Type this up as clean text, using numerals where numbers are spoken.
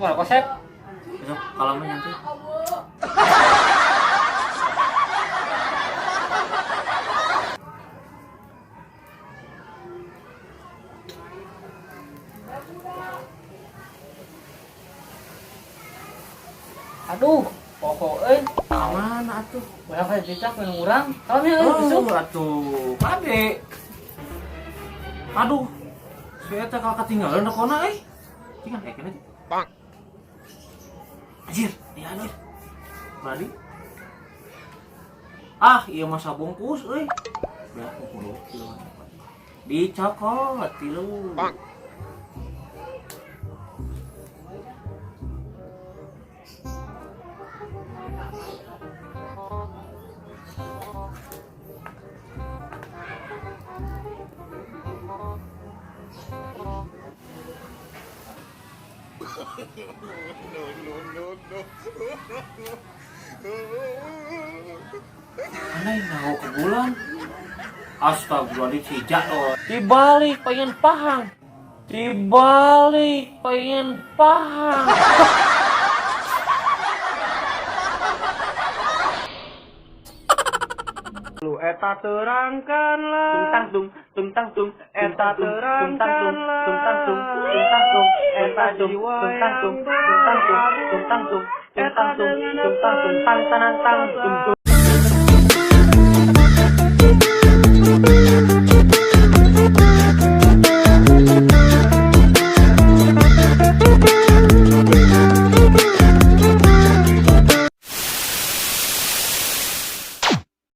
Mana konsep? Besok kalau mah nanti. Aduh, pokok Mana atuh? banyak kayak cicak yang murang. Kalau nya besok. Atuh. Kade. Aduh. Saya teh kalau ketinggalan da kona Tinggal kene. Bang. Anjir, ya anjir. Mari. Iya masa bungkus Beak kudu dicokot tilu. Bang. Aneh nahu ke bulan. Astagfirullahaladzim sijak tuh. Dibalik pengen paham. Dibalik pengen paham. Lu eta terangkanlah tungtang tung eta terangkanlah eta jiwa yang beradu eta dengan